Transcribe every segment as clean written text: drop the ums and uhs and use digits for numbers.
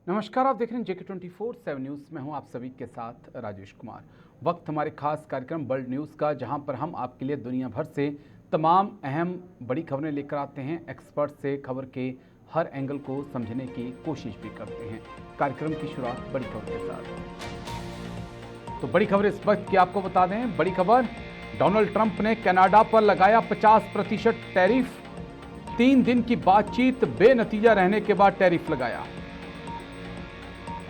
नमस्कार, आप देख रहे हैं JK24/7 न्यूज़ में हूं आप सभी के साथ राजेश कुमार। वक्त हमारे खास कार्यक्रम वर्ल्ड न्यूज़ का, जहां पर हम आपके लिए दुनिया भर से तमाम अहम बड़ी खबरें लेकर आते हैं। एक्सपर्ट से खबर के हर एंगल को समझने की कोशिश भी करते हैं। कार्यक्रम की शुरुआत बड़ी खबर के साथ। तो बड़ी खबर इस वक्त की आपको बता दें। बड़ी खबर, डोनाल्ड ट्रंप ने कनाडा पर लगाया 50% टैरिफ। 3 दिन की बातचीत बेनतीजा रहने के बाद टैरिफ लगाया।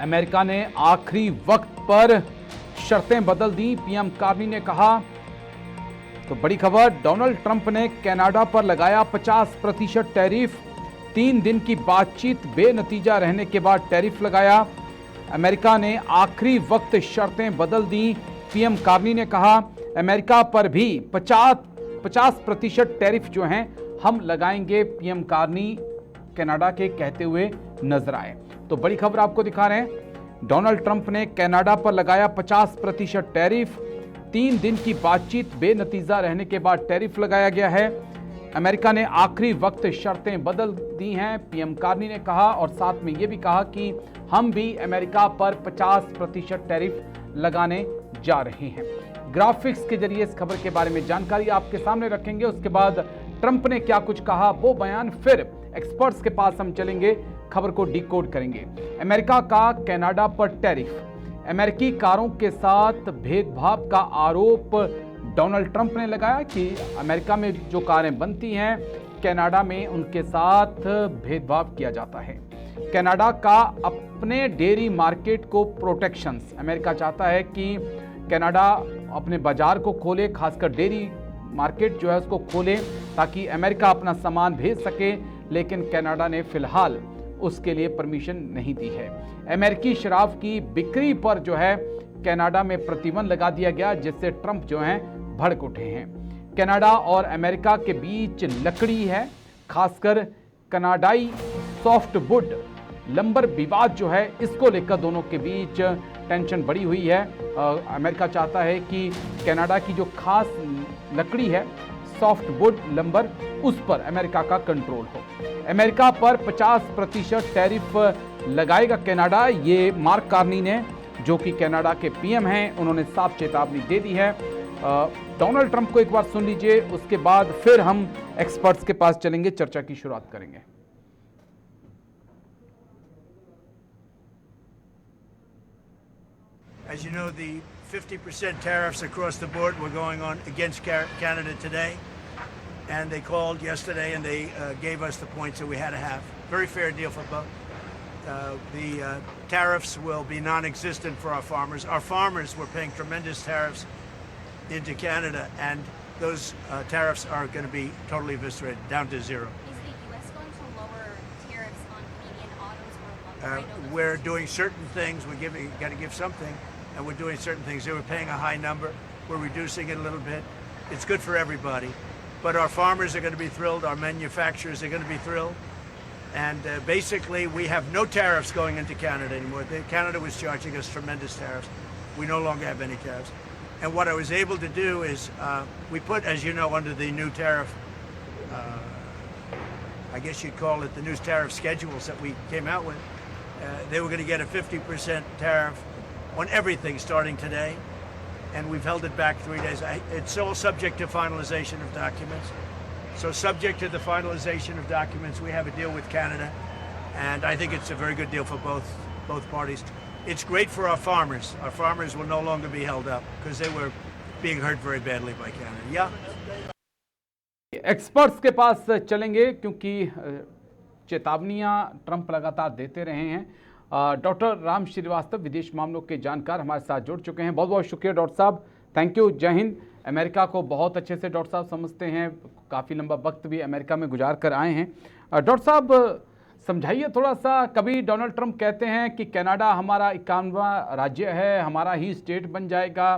अमेरिका ने आखिरी वक्त पर शर्तें बदल दी, पीएम कार्नी ने कहा। तो बड़ी खबर, डोनाल्ड ट्रंप ने कनाडा पर लगाया 50% टैरिफ। 3 दिन की बातचीत बेनतीजा रहने के बाद टैरिफ लगाया। अमेरिका ने आखिरी वक्त शर्तें बदल दी, पीएम कार्नी ने कहा। अमेरिका पर भी 50% टैरिफ जो हैं हम लगाएंगे, पीएम कार्नी कनाडा के कहते हुए नजर आए। तो बड़ी खबर आपको दिखा रहे हैं। डोनाल्ड ट्रंप ने कनाडा पर लगाया 50% टैरिफ। 3 दिन की बातचीत बेनतीजा रहने के बाद टैरिफ लगाया गया है। अमेरिका ने आखिरी वक्त शर्तें बदल दी हैं, पीएम कार्नी ने कहा। और साथ में यह भी कहा कि हम भी अमेरिका पर 50% टैरिफ लगाने जा रहे हैं। ग्राफिक्स के जरिए इस खबर के बारे में जानकारी आपके सामने रखेंगे। उसके बाद ट्रंप ने क्या कुछ कहा, वो बयान, फिर एक्सपर्ट्स के पास हम चलेंगे, खबर को डिकोड करेंगे। अमेरिका का कनाडा पर टैरिफ। अमेरिकी कारों के साथ भेदभाव का आरोप डोनाल्ड ट्रंप ने लगाया कि अमेरिका में जो कारें बनती हैं, कनाडा में उनके साथ भेदभाव किया जाता है। कनाडा का अपने डेयरी मार्केट को प्रोटेक्शंस, अमेरिका चाहता है कि कनाडा अपने बाजार को खोले, खासकर डेयरी मार्केट जो है उसको खोले, ताकि अमेरिका अपना सामान भेज सके। लेकिन कनाडा ने फिलहाल उसके लिए परमिशन नहीं दी है। अमेरिकी शराब की बिक्री पर जो है कनाडा में प्रतिबंध लगा दिया गया, जिससे ट्रंप जो हैं भड़क उठे हैं। कनाडा और अमेरिका के बीच लकड़ी है, खासकर कनाडाई सॉफ्टवुड लंबर विवाद जो है, इसको लेकर दोनों के बीच टेंशन बढ़ी हुई है। अमेरिका चाहता है कि कनाडा की जो खास लकड़ी है, सॉफ्टवुड लंबर, उस पर अमेरिका का कंट्रोल हो। अमेरिका पर 50% टैरिफ लगाएगा कनाडा। ये मार्क कार्नी ने, जो कि कनाडा के पीएम हैं, उन्होंने साफ चेतावनी दे दी है। डोनाल्ड ट्रंप को एक बार सुन लीजिए, उसके बाद फिर हम एक्सपर्ट्स के पास चलेंगे, चर्चा की शुरुआत करेंगे। As you know, the 50% tariffs across the board were going on against Canada today, and they called yesterday and they gave us the points that we had to have. Very fair deal for both. The tariffs will be non-existent for our farmers. Our farmers were paying tremendous tariffs into Canada, and those tariffs are going to be totally eviscerated, down to zero. Is the U.S. going to lower tariffs on Canadian autos or lumber? We're doing certain things. We're got to give something, and we're doing certain things. They were paying a high number. We're reducing it a little bit. It's good for everybody. But our farmers are going to be thrilled. Our manufacturers are going to be thrilled. And basically, we have no tariffs going into Canada anymore. Canada was charging us tremendous tariffs. We no longer have any tariffs. And what I was able to do is we put, as you know, under the new tariff, I guess you'd call it the new tariff schedules that we came out with. They were going to get a 50% tariff on everything starting today. And we've held it back 3 days. It's all subject to finalization of documents. So subject to the finalization of documents, we have a deal with Canada. And I think it's a very good deal for both parties. It's great for our farmers. Our farmers will no longer be held up because they were being hurt very badly by Canada. Yeah. Experts के पास चलेंगे, क्योंकि चेतावनियां Trump लगातार देते रहे हैं। Doctor Ram Srivastava, विदेश मामलों के जानकार, हमारे साथ जुड़ चुके हैं। बहुत बहुत शुक्रिया डॉक्टर साहब, थैंक यू, जय हिंद। अमेरिका को बहुत अच्छे से डॉक्टर साहब समझते हैं, काफ़ी लंबा वक्त भी अमेरिका में गुजार कर आए हैं। डॉक्टर साहब, समझाइए थोड़ा सा। कभी डोनाल्ड ट्रंप कहते हैं कि कनाडा हमारा 51वां राज्य है, हमारा ही स्टेट बन जाएगा।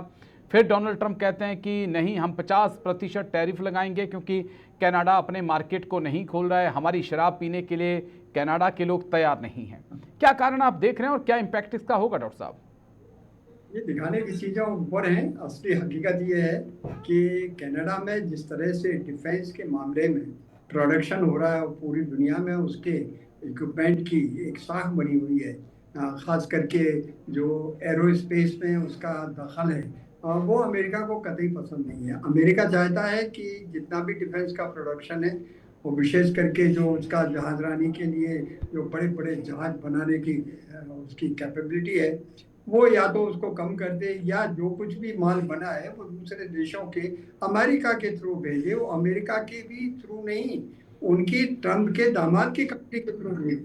फिर डोनाल्ड ट्रंप कहते हैं कि नहीं, हम 50% टैरिफ लगाएंगे क्योंकि कनाडा अपने मार्केट को नहीं खोल रहा है, हमारी शराब पीने के लिए कनाडा के लोग तैयार नहीं हैं। क्या कारण आप देख रहे हैं और क्या इम्पैक्ट इसका होगा डॉक्टर साहब? ये दिखाने की चीज़ों ऊपर है। असली हकीकत ये है कि कनाडा में जिस तरह से डिफेंस के मामले में प्रोडक्शन हो रहा है और पूरी दुनिया में उसके इक्विपमेंट की एक साख बनी हुई है, ख़ास करके जो एरोस्पेस में उसका दखल है, वो अमेरिका को कतई पसंद नहीं है। अमेरिका चाहता है कि जितना भी डिफेंस का प्रोडक्शन है, वो विशेष करके जो उसका जहाजरानी के लिए जो बड़े-बड़े जहाज बनाने की उसकी कैपेबिलिटी है, वो या तो उसको कम कर दे या जो कुछ भी माल बना है वो दूसरे देशों के अमेरिका के थ्रू भेजे। वो अमेरिका के भी थ्रू नहीं, उनकी ट्रम्प के दामाद की कंपनी के थ्रू भेजे,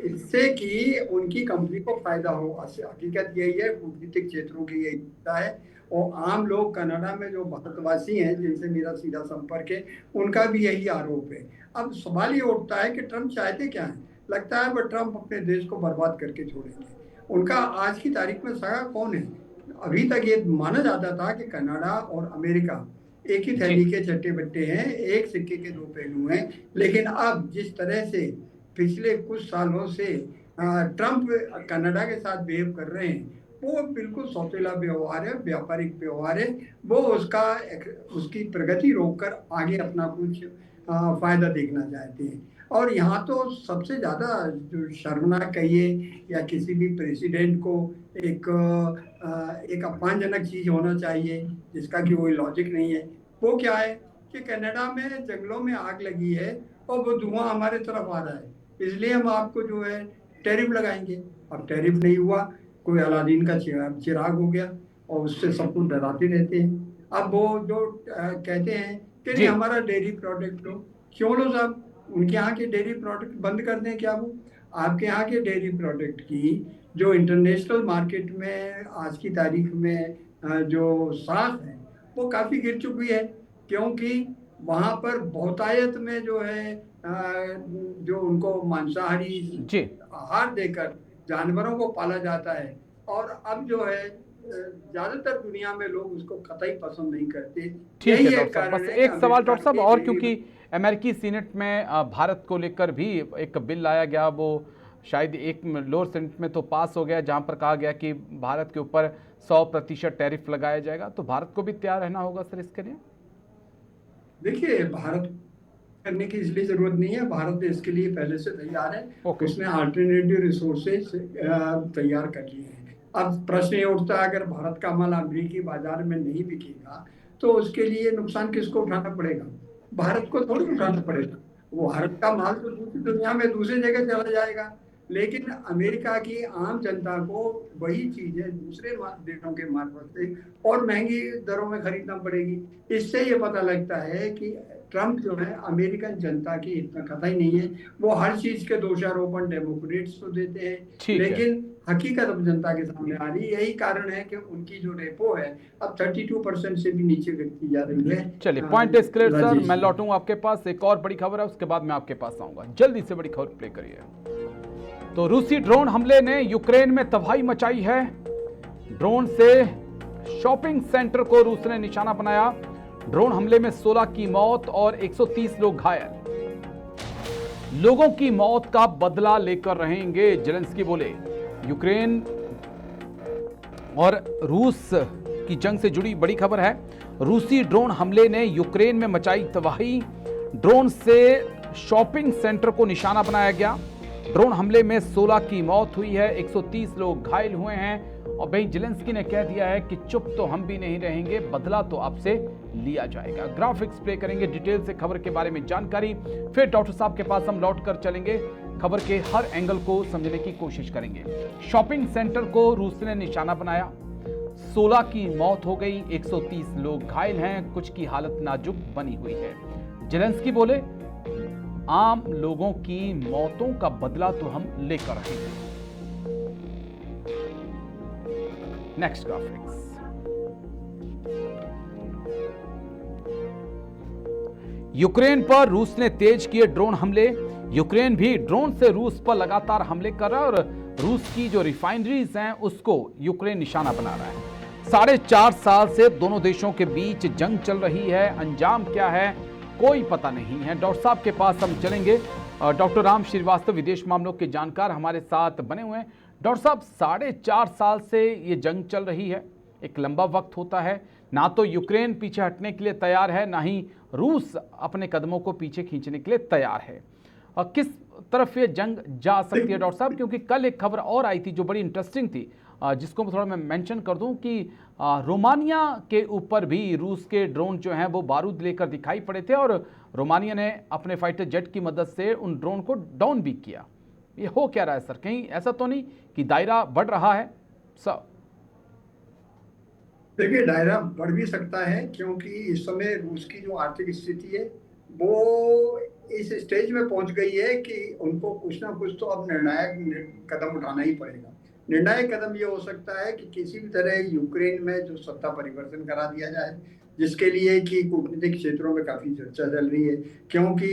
इससे कि उनकी कंपनी को फायदा हो। हकीकत यही है, कूटनीतिक क्षेत्रों की यही होता है। और आम लोग कनाडा में जो भारतवासी हैं जिनसे मेरा सीधा संपर्क है, उनका भी यही आरोप है। अब सवाल ये उठता है कि ट्रम्प चाहते क्या हैं? लगता है वो ट्रम्प अपने देश को बर्बाद करके छोड़ेंगे। उनका आज की तारीख में सगा कौन है? अभी तक ये माना जाता था कि कनाडा और अमेरिका एक ही थैली के चट्टे बट्टे हैं, एक सिक्के के दो पहलू हैं। लेकिन अब जिस तरह से पिछले कुछ सालों से ट्रम्प कनाडा के साथ बिहेव कर रहे हैं, वो बिल्कुल सौतेला व्यवहार है, व्यापारिक व्यवहार है। वो उसकी प्रगति रोककर आगे अपना कुछ फायदा देखना चाहते हैं। और यहाँ तो सबसे ज़्यादा जो शर्मनाक कहिए या किसी भी प्रेसिडेंट को एक अपमानजनक चीज़ होना चाहिए जिसका कि कोई लॉजिक नहीं है, वो क्या है कि कनाडा में जंगलों में आग लगी है और वो धुआं हमारे तरफ आ रहा है, इसलिए हम आपको जो है टैरिफ लगाएंगे। अब टैरिफ नहीं हुआ, कोई अलादीन का चिराग हो गया और उससे सब कुछ डराते रहते हैं। अब वो जो कहते हैं कि नहीं हमारा डेयरी प्रोडक्ट लो, क्यों लो साहब? उनके यहाँ के डेयरी प्रोडक्ट बंद कर दें क्या? वो आपके यहाँ के डेयरी प्रोडक्ट की जो इंटरनेशनल मार्केट में आज की तारीख में जो साख है वो काफ़ी गिर चुकी है, क्योंकि वहाँ पर बहुतायत में जो है जो उनको मांसाहारी आहार देकर जानवरों को पाला जाता है। और अब जो है ज्यादातर दुनिया में लोग उसको कतई पसंद नहीं करते। ठीक है डॉक्टर साहब, बस एक सवाल डॉक्टर साहब और, क्योंकि अमेरिकी सीनेट में भारत को लेकर भी एक बिल लाया गया, वो शायद एक लोअर सेनेट में तो पास हो गया, जहां पर कहा गया कि भारत के ऊपर 100% टैरिफ लगाया जाएगा। तो भारत को भी तैयार रहना होगा सर इसके लिए? देखिए, भारत करने की इसलिए जरूरत नहीं है, भारत इसके लिए पहले से तैयार है। उसने अल्टरनेटिव रिसोर्सेज तैयार कर लिए हैं। अब प्रश्न ये उठता है, अगर भारत का माल अमेरिकी बाजार में नहीं बिकेगा तो उसके लिए नुकसान किसको उठाना पड़ेगा? भारत को थोड़ी उठाना पड़ेगा। वो भारत का माल तो दूसरी दुनिया में दूसरी जगह चला जाएगा, लेकिन अमेरिका की आम जनता को वही चीजें दूसरे देशों के मार्फत से और महंगी दरों में खरीदना पड़ेगी। इससे ये पता लगता है कि ट्रम्प जो है अमेरिकन जनता की इतना कतई नहीं है। वो हर चीज के दोषारोपण डेमोक्रेट्स को देते हैं, लेकिन हकीकत अब जनता के सामने आ रही है। यही कारण है कि उनकी जो रेपो है अब 32% से भी नीचे गिरती जा रही है। चलिए, पॉइंट इज क्लियर सर। मैं लौटूंगा आपके पास, एक और बड़ी खबर है उसके बाद मैं आपके पास आऊंगा। जल्दी से बड़ी खबर प्ले करिए। तो रूसी ड्रोन हमले ने यूक्रेन में तबाही मचाई है। ड्रोन से शॉपिंग सेंटर को रूस ने निशाना बनाया। ड्रोन हमले में 16 की मौत और 130 लोग घायल। लोगों की मौत का बदला लेकर रहेंगे, जेलेंस्की बोले। यूक्रेन और रूस की जंग से जुड़ी बड़ी खबर है। रूसी ड्रोन हमले ने यूक्रेन में मचाई तबाही। ड्रोन से शॉपिंग सेंटर को निशाना बनाया गया। ड्रोन हमले में 16 की मौत हुई है, 130 लोग घायल हुए हैं। और भाई जेलेंस्की ने कह दिया है कि चुप तो हम भी नहीं रहेंगे, बदला तो आपसे लिया जाएगा। ग्राफिक्स प्ले करेंगे, डिटेल से खबर के बारे में जानकारी, फिर डॉक्टर साहब के पास हम लौट कर चलेंगे, खबर के हर एंगल को समझने की कोशिश करेंगे। शॉपिंग सेंटर को रूस ने निशाना बनाया, 16 की मौत हो गई, 130 लोग घायल हैं, कुछ की हालत नाजुक बनी हुई है। जेलेंस्की बोले, आम लोगों की मौतों का बदला तो हम लेकर रहेंगे। Next graphics. यूक्रेन पर रूस ने तेज किए ड्रोन हमले। यूक्रेन भी ड्रोन से रूस पर लगातार हमले कर रहा है और रूस की जो रिफाइनरीज हैं उसको यूक्रेन निशाना बना रहा है। 4.5 साल से दोनों देशों के बीच जंग चल रही है। अंजाम क्या है कोई पता नहीं है। डॉक्टर साहब के पास हम चलेंगे। डॉक्टर राम श्रीवास्तव विदेश मामलों के जानकार हमारे साथ बने हुए हैं। डॉक्टर साहब, 4.5 साल से ये जंग चल रही है, एक लंबा वक्त होता है। ना तो यूक्रेन पीछे हटने के लिए तैयार है, ना ही रूस अपने कदमों को पीछे खींचने के लिए तैयार है। किस तरफ ये जंग जा सकती है डॉक्टर साहब? क्योंकि कल एक खबर और आई थी जो बड़ी इंटरेस्टिंग थी, जिसको थोड़ा मैं मेंशन कर दूं कि रोमानिया के ऊपर भी रूस के ड्रोन जो हैं वो बारूद लेकर दिखाई पड़े थे और रोमानिया ने अपने फाइटर जेट की मदद से उन ड्रोन को डाउन भी किया। ये हो क्या रहा है सर? कहीं ऐसा तो नहीं कि दायरा बढ़ रहा है सर? देखिए, दायरा बढ़ भी सकता है क्योंकि इस समय रूस की जो आर्थिक स्थिति है वो इस स्टेज में पहुंच गई है कि उनको कुछ ना कुछ तो अब निर्णायक कदम उठाना ही पड़ेगा। निर्णायक कदम ये हो सकता है कि किसी भी तरह यूक्रेन में जो सत्ता परिवर्तन करा दिया जाए, जिसके लिए कि कूटनीतिक क्षेत्रों में काफी चर्चा चल रही है, क्योंकि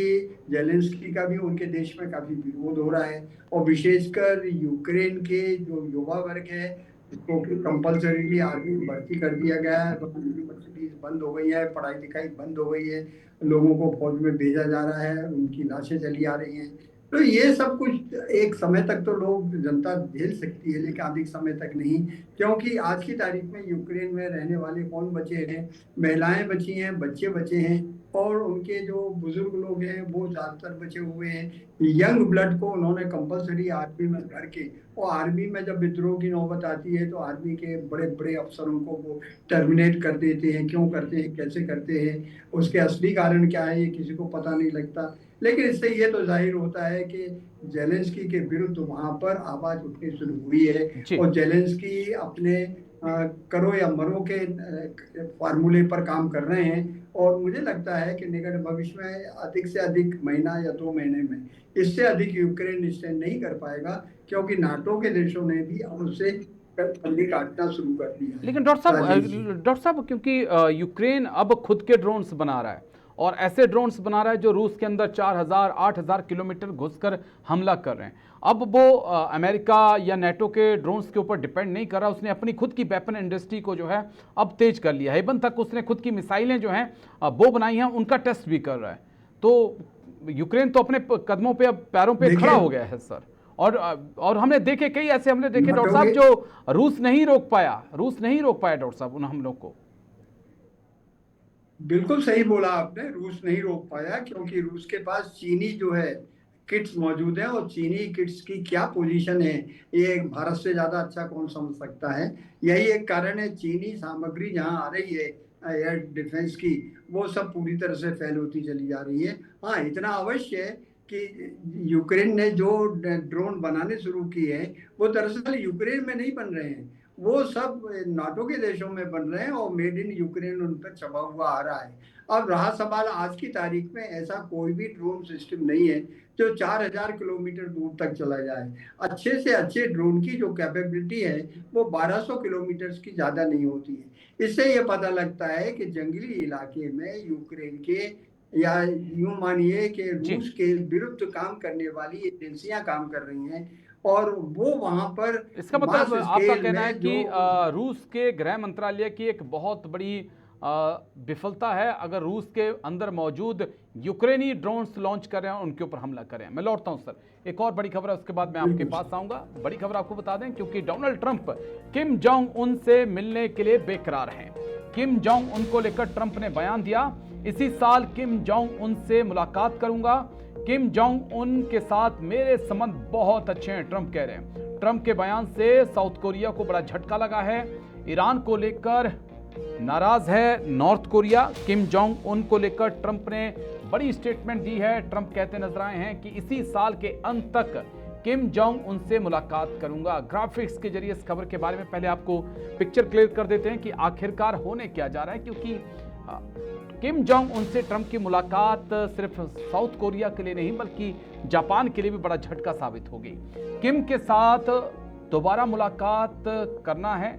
जेलेंस्की का भी उनके देश में काफी विरोध हो रहा है और विशेषकर यूक्रेन के जो युवा वर्ग है जिसको कि कंपल्सरीली आर्मी भर्ती कर दिया गया है, यूनिवर्सिटीज बंद हो गई है, पढ़ाई लिखाई बंद हो गई है, लोगों को फौज में भेजा जा रहा है, उनकी लाशें चली आ रही हैं। तो ये सब कुछ एक समय तक तो लोग जनता झेल सकती है, लेकिन अधिक समय तक नहीं, क्योंकि आज की तारीख में यूक्रेन में रहने वाले कौन बचे हैं? महिलाएं बची हैं, बच्चे बचे हैं और उनके जो बुजुर्ग लोग हैं वो ज्यादातर बचे हुए हैं। यंग ब्लड को उन्होंने कंपल्सरी आर्मी में भर के, और आर्मी में जब विद्रोह की नौबत आती है तो आर्मी के बड़े बड़े अफसरों को वो टर्मिनेट कर देते हैं। क्यों करते हैं, कैसे करते हैं, उसके असली कारण क्या है, ये किसी को पता नहीं लगता। लेकिन इससे ये तो जाहिर होता है कि जेलेंस्की के विरुद्ध वहां पर आवाज उठनी शुरू हुई है और जेलेंस्की अपने करो या मरो के फार्मूले पर काम कर रहे हैं। और मुझे लगता है कि निकट भविष्य में अधिक से अधिक महीना या 2 महीने में इससे अधिक यूक्रेन स्टैंड नहीं कर पाएगा, क्योंकि नाटो के देशों ने भी अब उससे फंडी काटना शुरू कर दिया है। लेकिन डॉक्टर साहब क्योंकि यूक्रेन अब खुद के ड्रोन्स बना रहा है और ऐसे ड्रोन्स बना रहा है जो रूस के अंदर 4000-8000 किलोमीटर घुसकर हमला कर रहे हैं। अब वो अमेरिका या नेटो के ड्रोन्स के ऊपर डिपेंड नहीं कर रहा, उसने अपनी खुद की वेपन इंडस्ट्री को जो है अब तेज कर लिया है। इवन तक उसने खुद की मिसाइलें जो हैं वो बनाई हैं, उनका टेस्ट भी कर रहा है। तो यूक्रेन तो अपने कदमों पे अब पैरों पे खड़ा हो गया है सर। और हमने देखे कई ऐसे हमले देखे डॉक्टर साहब जो रूस नहीं रोक पाया डॉक्टर साहब उन हमलों को। बिल्कुल सही बोला आपने, रूस नहीं रोक पाया क्योंकि रूस के पास चीनी जो है किट्स मौजूद हैं और चीनी किट्स की क्या पोजीशन है ये भारत से ज्यादा अच्छा कौन समझ सकता है। यही एक कारण है, चीनी सामग्री जहां आ रही है एयर डिफेंस की, वो सब पूरी तरह से फेल होती चली जा रही है। हाँ, इतना अवश्य है कि यूक्रेन ने जो ड्रोन बनाने शुरू किए हैं वो दरअसल यूक्रेन में नहीं बन रहे हैं, वो सब नाटो के देशों में बन रहे हैं और मेड इन यूक्रेन उन पर छपा हुआ आ रहा है। अब रहा सवाल, आज की तारीख में ऐसा कोई भी ड्रोन सिस्टम नहीं है जो 4000 किलोमीटर दूर तक चला जाए। अच्छे से अच्छे ड्रोन की जो कैपेबिलिटी है वो 1200 किलोमीटर की ज्यादा नहीं होती है। इससे ये पता लगता है कि जंगली इलाके में यूक्रेन के या यूं मानिए कि रूस के विरुद्ध काम करने वाली एजेंसियां काम कर रही हैं और वो वहां पर, इसका मतलब आपका कहना है कि रूस के गृह मंत्रालय की एक बहुत बड़ी विफलता है अगर रूस के अंदर मौजूद यूक्रेनी ड्रोन्स लॉन्च कर रहे हैं उनके ऊपर हमला करें। मैं लौटता हूं सर, एक और बड़ी खबर है उसके बाद मैं आपके पास आऊंगा। बड़ी खबर आपको बता दें क्योंकि Donald Trump Kim Jong Un से मिलने के लिए बेकरार हैं। किम जोंग उन को लेकर ट्रंप ने बयान दिया, इसी साल किम जोंग उन से मुलाकात करूंगा। किम जोंग उन के साथ मेरे संबंध बहुत अच्छे हैं, ट्रंप कह रहे हैं। ट्रंप के बयान से साउथ कोरिया को बड़ा झटका लगा है। ईरान को लेकर नाराज है north Korea. Kim Jong Un को लेकर ट्रंप ने बड़ी स्टेटमेंट दी है। ट्रंप कहते नजर आए हैं कि इसी साल के अंत तक किम जोंग उन से मुलाकात करूंगा। ग्राफिक्स के जरिए इस खबर के बारे में पहले आपको पिक्चर क्लियर कर देते हैं कि आखिरकार होने क्या जा रहा है, क्योंकि किम जोंग उन से ट्रंप की मुलाकात सिर्फ साउथ कोरिया के लिए नहीं बल्कि जापान के लिए भी बड़ा झटका साबित होगी। किम के साथ दोबारा मुलाकात करना है,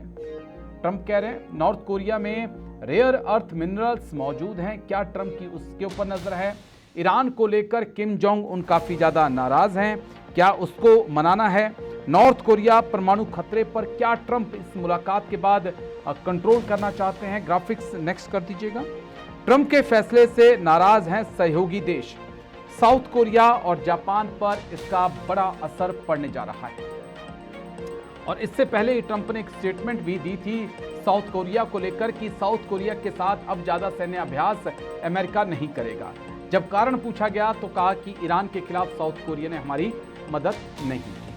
ट्रंप कह रहे हैं। नॉर्थ कोरिया में रेयर अर्थ मिनरल्स मौजूद हैं, क्या ट्रंप की उसके ऊपर नजर है। ईरान को लेकर किम जोंग उन काफी ज्यादा नाराज हैं, क्या उसको मनाना है। नॉर्थ कोरिया परमाणु खतरे पर क्या ट्रंप इस मुलाकात के बाद कंट्रोल करना चाहते हैं। ग्राफिक्स नेक्स्ट कर दीजिएगा। ट्रंप के फैसले से नाराज हैं सहयोगी देश। साउथ कोरिया और जापान पर इसका बड़ा असर पड़ने जा रहा है। और इससे पहले ट्रंप ने एक स्टेटमेंट भी दी थी साउथ कोरिया को लेकर कि साउथ कोरिया के साथ अब ज्यादा सैन्य अभ्यास अमेरिका नहीं करेगा। जब कारण पूछा गया तो कहा कि ईरान के खिलाफ साउथ कोरिया ने हमारी मदद नहीं की।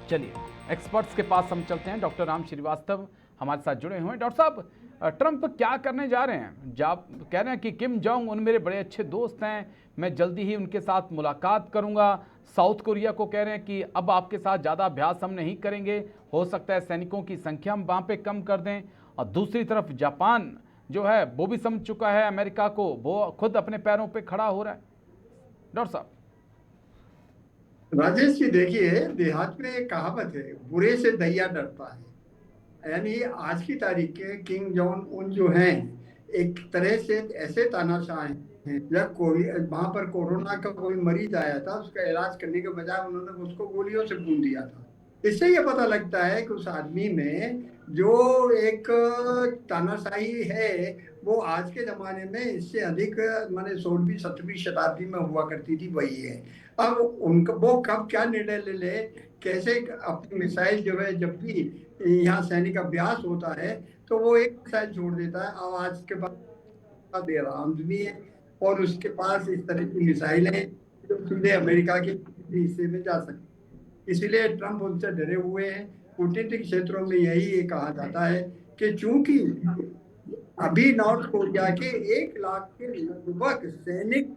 चलिए एक्सपर्ट्स के पास हम चलते हैं। डॉक्टर राम श्रीवास्तव हमारे साथ जुड़े हुए हैं। डॉक्टर साहब, ट्रंप क्या करने जा रहे हैं? जब कह रहे हैं कि किम जोंग उन मेरे बड़े अच्छे दोस्त हैं, मैं जल्दी ही उनके साथ मुलाकात करूंगा। साउथ कोरिया को कह रहे हैं कि अब आपके साथ ज़्यादा अभ्यास हम नहीं करेंगे, हो सकता है सैनिकों की संख्या हम वहाँ पे कम कर दें। और दूसरी तरफ जापान जो है वो भी समझ चुका है अमेरिका को, वो खुद अपने पैरों पे खड़ा हो रहा है। डॉक्टर साहब। राजेश जी, देखिए देहात में एक कहावत है, बुरे से दैया डरता है। यानी आज की तारीख के किम जोंग उन जो हैं, एक तरह से ऐसे तानाशाह हैं। जब वहां पर कोरोना का कोई मरीज आया था, उसका इलाज करने के बजाय उन्होंने उसको गोलियों से भून दिया था। इससे ये पता लगता है कि उस आदमी में जो एक तानाशाही है वो आज के जमाने में इससे अधिक माने 16वीं 17वीं शताब्दी में हुआ करती थी, वही है। अब उनका वो कब क्या निर्णय ले ले, कैसे अपनी मिसाइल जो है, जब भी यहाँ सैनिक अभ्यास होता है तो वो एक मिसाइल छोड़ देता है। और आज के पास आर्म्स भी है और उसके पास इस तरह की मिसाइलें जो सीधे अमेरिका के हिस्से में जा सकती। इसलिए ट्रंप उनसे डरे हुए हैं। कूटनीतिक क्षेत्रों में यही कहा जाता है कि चूंकि अभी नॉर्थ कोरिया के 1 लाख के लगभग सैनिक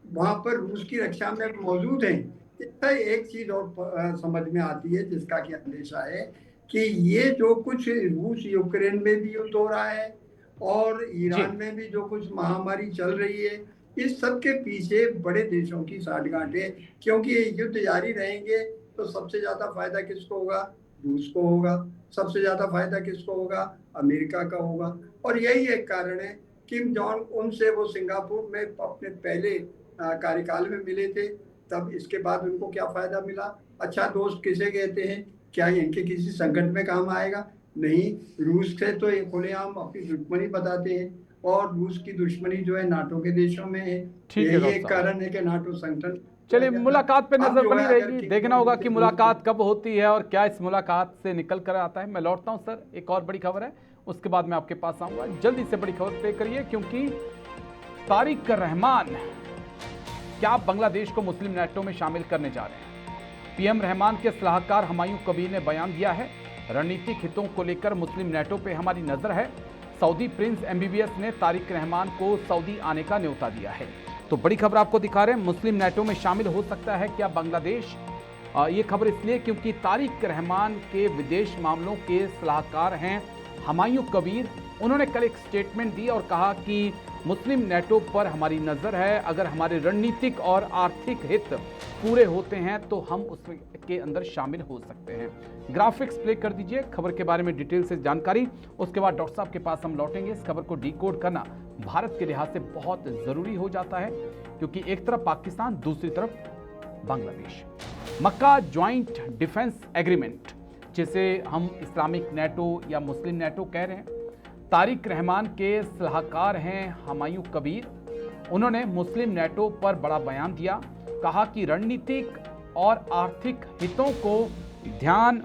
वहां पर रूस की रक्षा में मौजूद हैं। इससे एक चीज और समझ में आती है, जिसका कि अंदेशा है कि ये जो कुछ रूस यूक्रेन में भी युद्ध हो रहा है और ईरान में भी जो कुछ महामारी चल रही है, इस सब के पीछे बड़े देशों की साठगांठ है। क्योंकि ये युद्ध जारी रहेंगे तो सबसे ज्यादा फायदा किसको होगा? रूस को होगा। सबसे ज्यादा फायदा किसको होगा? अमेरिका का होगा। और यही एक कारण है किम जोंग उनसे वो सिंगापुर में अपने पहले कार्यकाल में मिले थे, तब इसके बाद उनको क्या फायदा मिला? अच्छा दोस्त किसे कहते हैं? क्या इनके किसी संकट में काम आएगा? नहीं। रूस से तो ये खुलेआम अपनी दुश्मनी बताते हैं और रूस की दुश्मनी जो है नाटो के देशों में है। यही एक कारण है कि नाटो संगठन। चलिए मुलाकात पे नजर बनी रहेगी, देखना होगा कि मुलाकात कब होती है और क्या इस मुलाकात से निकल कर आता है। मैं लौटता हूं सर, एक और बड़ी खबर है, उसके बाद मैं आपके पास आऊंगा। जल्दी से बड़ी खबर पे करिए, क्योंकि तारिक रहमान क्या बांग्लादेश को मुस्लिम नेटो में शामिल करने जा रहे हैं। पीएम रहमान के सलाहकार हुमायूं कबीर ने बयान दिया है, रणनीतिक हितों को लेकर मुस्लिम नेटो पे हमारी नजर है। सऊदी प्रिंस एमबीबीएस ने तारिक रहमान को सऊदी आने का न्योता दिया है। तो बड़ी खबर आपको दिखा रहे हैं, मुस्लिम नेटो में शामिल हो सकता है क्या बांग्लादेश। ये खबर इसलिए क्योंकि तारिक रहमान के विदेश मामलों के सलाहकार हैं हुमायूं कबीर। उन्होंने कल एक स्टेटमेंट दी और कहा कि मुस्लिम नेटो पर हमारी नज़र है, अगर हमारे रणनीतिक और आर्थिक हित पूरे होते हैं तो हम उसके अंदर शामिल हो सकते हैं। ग्राफिक्स प्ले कर दीजिए खबर के बारे में डिटेल से जानकारी, उसके बाद डॉक्टर साहब के पास हम लौटेंगे। इस खबर को डिकोड करना भारत के लिहाज से बहुत ज़रूरी हो जाता है, क्योंकि एक तरफ पाकिस्तान, दूसरी तरफ बांग्लादेश। मक्का ज्वाइंट डिफेंस एग्रीमेंट, जिसे हम इस्लामिक नेटो या मुस्लिम नेटो कह रहे हैं, तारिक रहमान के सलाहकार हैं हुमायूं कबीर। उन्होंने मुस्लिम नेटो पर बड़ा बयान दिया, कहा कि रणनीतिक और आर्थिक हितों को ध्यान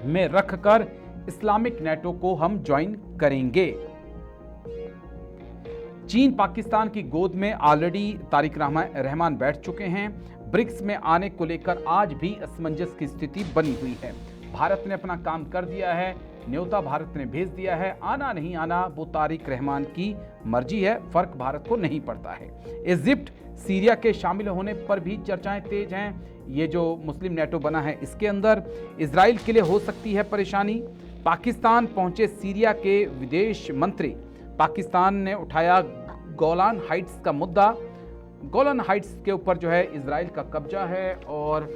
में रखकर इस्लामिक नेटो को हम ज्वाइन करेंगे। चीन पाकिस्तान की गोद में ऑलरेडी तारिक रहमान बैठ चुके हैं। ब्रिक्स में आने को लेकर आज भी असमंजस की स्थिति बनी हुई है। भारत ने अपना काम कर दिया है, न्योता भारत ने भेज दिया है, आना नहीं आना वो तारिक रहमान की मर्जी है, फर्क भारत को नहीं पड़ता है। इजिप्ट सीरिया के शामिल होने पर भी चर्चाएं तेज हैं। ये जो मुस्लिम नेटो बना है इसके अंदर इजराइल के लिए हो सकती है परेशानी। पाकिस्तान पहुंचे सीरिया के विदेश मंत्री। पाकिस्तान ने उठाया गोलान हाइट्स का मुद्दा। गोलान हाइट्स के ऊपर जो है इजराइल का कब्जा है और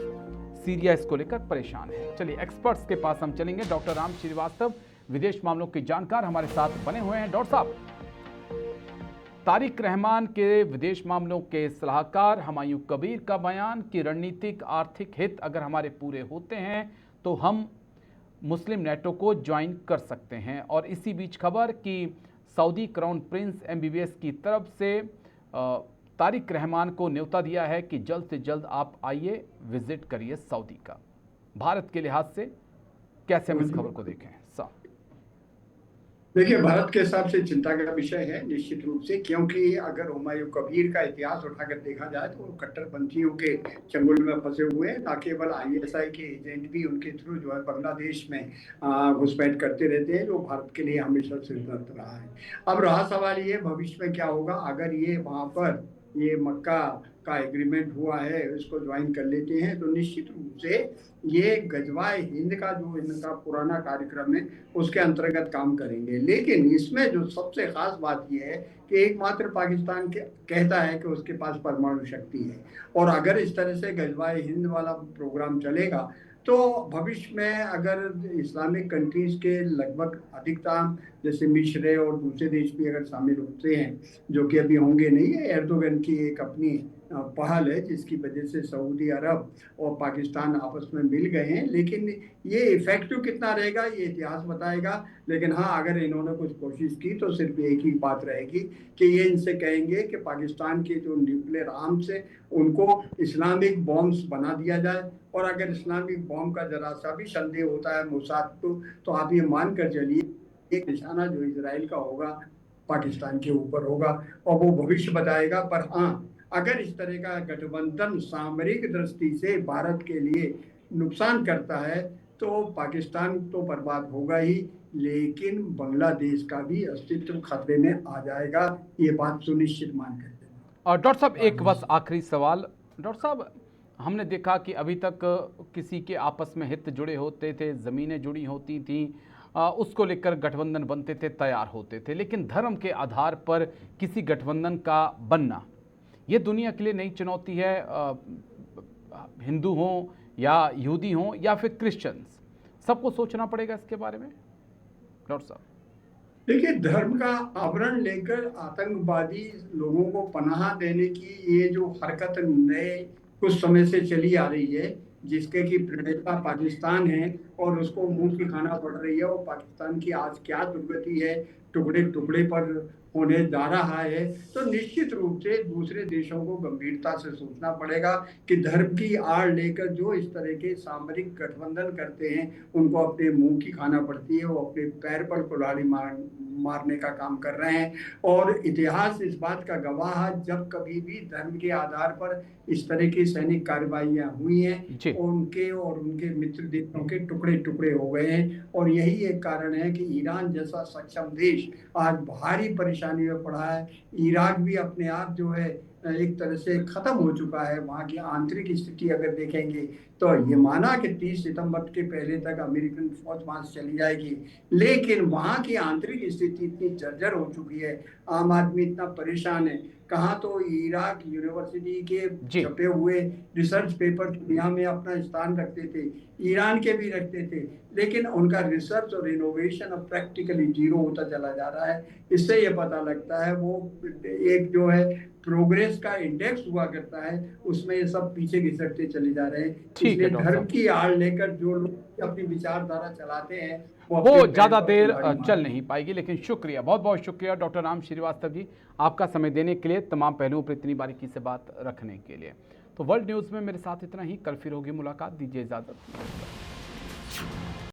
सीरिया इसको लेकर परेशान है। चलिए एक्सपर्ट्स के पास हम चलेंगे। डॉक्टर राम श्रीवास्तव विदेश मामलों के जानकार हमारे साथ बने हुए हैं। डॉक्टर साहब, तारिक रहमान के विदेश मामलों के सलाहकार हुमायूं कबीर का बयान कि रणनीतिक आर्थिक हित अगर हमारे पूरे होते हैं तो हम मुस्लिम नेटो को ज्वाइन कर सकते हैं। और इसी बीच खबर कि सऊदी क्राउन प्रिंस एमबीबीएस की तरफ से तारिक रहमान को न्योता दिया है कि जल्द से जल्द आप आइए, विजिट करिए सऊदी का। भारत के लिहाज से कैसे हम इस खबर को देखें? देखिए, भारत के हिसाब से चिंता का विषय है निश्चित रूप से, क्योंकि अगर हुमायूं कबीर का इतिहास उठाकर देखा जाए तो वो कट्टरपंथियों के चंगुल में फंसे हुए हैं। ना केवल आईएसआई के एजेंट भी उनके थ्रू जो है बांग्लादेश में घुसपैठ करते रहते हैं, जो भारत के लिए हमेशा सिरदर्द रहा है। अब रहा सवाल ये, भविष्य में क्या होगा अगर ये वहां पर ये मक्का का एग्रीमेंट हुआ है इसको ज्वाइन कर लेते हैं, तो निश्चित रूप से ये गजवाए हिंद का जो इनका पुराना कार्यक्रम है उसके अंतर्गत काम करेंगे। लेकिन इसमें जो सबसे खास बात यह है कि एकमात्र पाकिस्तान कहता है कि उसके पास परमाणु शक्ति है, और अगर इस तरह से गजवाए हिंद वाला प्रोग्राम चलेगा तो भविष्य में अगर इस्लामिक कंट्रीज के लगभग अधिकतम जैसे मिस्र और दूसरे देश भी अगर शामिल होते हैं, जो कि अभी होंगे नहीं, है एर्दोगन की एक अपनी पहल है जिसकी वजह से सऊदी अरब और पाकिस्तान आपस में मिल गए हैं, लेकिन ये इफेक्टिव कितना रहेगा ये इतिहास बताएगा। लेकिन हाँ, अगर इन्होंने कुछ कोशिश की तो सिर्फ एक ही बात रहेगी कि ये इनसे कहेंगे कि पाकिस्तान के जो न्यूक्लियर आर्म्स है उनको इस्लामिक बॉम्ब्स बना दिया जाए, और अगर इस्लामिक बॉम्ब का जरा सा भी संदेह होता है मोसाद को, तो आप ये मान कर चलिए एक निशाना जो इजराइल का होगा पाकिस्तान के ऊपर होगा, और वो भविष्य बताएगा। पर हाँ, अगर इस तरह का गठबंधन सामरिक दृष्टि से भारत के लिए नुकसान करता है तो पाकिस्तान तो बर्बाद होगा ही, लेकिन बांग्लादेश का भी अस्तित्व खतरे में आ जाएगा, ये बात सुनिश्चित मान कर। और डॉक्टर साहब एक बस आखिरी सवाल, डॉक्टर साहब हमने देखा कि अभी तक किसी के आपस में हित जुड़े होते थे, ज़मीनें जुड़ी होती थी, उसको लेकर गठबंधन बनते थे, तैयार होते थे, लेकिन धर्म के आधार पर किसी गठबंधन का बनना ये दुनिया के लिए नई चुनौती है। हिंदू हों या यहूदी हों या फिर क्रिश्चियंस, सबको सोचना पड़ेगा इसके बारे में डॉक्टर साहब। देखिए, धर्म का आवरण लेकर आतंकवादी लोगों को पनाह देने की ये जो हरकत नए कुछ समय से चली आ रही है, जिसके की प्रणेता पाकिस्तान है और उसको मुंह की खाना पड़ रही है, और पाकिस्तान की आज क्या दुर्गति है, टुकड़े टुकड़े पर होने जा रहा है, तो निश्चित रूप से दूसरे देशों को गंभीरता से सोचना पड़ेगा कि धर्म की आड़ लेकर जो इस तरह के सामरिक गठबंधन करते हैं उनको अपने मुंह की खाना पड़ती है, वो अपने पैर पर कुल्हाड़ी मारने का काम कर रहे हैं। और इतिहास इस बात का गवाह है, जब कभी भी धर्म के आधार पर इस तरह की सैनिक कार्रवाइयां हुई हैं उनके और उनके मित्र देशों के टुकड़े टुकड़े हो गए हैं, और यही एक कारण है कि ईरान जैसा सक्षम देश आज भारी परेशानी में पड़ा है। इराक भी अपने आप जो है एक तरह से खत्म हो चुका है, वहाँ की आंतरिक स्थिति अगर देखेंगे तो ये माना कि 30 सितंबर के पहले तक अमेरिकन फौज वहां से चली जाएगी, लेकिन वहाँ की आंतरिक स्थिति इतनी जर्जर हो चुकी है, आम आदमी इतना परेशान है। कहाँ तो इराक यूनिवर्सिटी के छपे हुए रिसर्च पेपर दुनिया में अपना स्थान रखते थे, ईरान के भी रखते थे, लेकिन उनका रिसर्च और इनोवेशन अब प्रैक्टिकली जीरो होता चला जा रहा है। इससे ये पता लगता है वो एक जो है प्रोग्रेस का इंडेक्स हुआ करता है, उसमें ये सब पीछे घिसटते चले जा रहे हैं। इसलिए धर्म की आड़ लेकर जो लोग अपनी विचारधारा चलाते हैं वो ज़्यादा देर चल नहीं पाएगी। लेकिन शुक्रिया, बहुत बहुत शुक्रिया डॉक्टर राम श्रीवास्तव जी, आपका समय देने के लिए, तमाम पहलुओं पर इतनी बारीकी से बात रखने के लिए। तो वर्ल्ड न्यूज़ में मेरे साथ इतना ही, कल फिर होगी मुलाकात, दीजिए इजाज़त।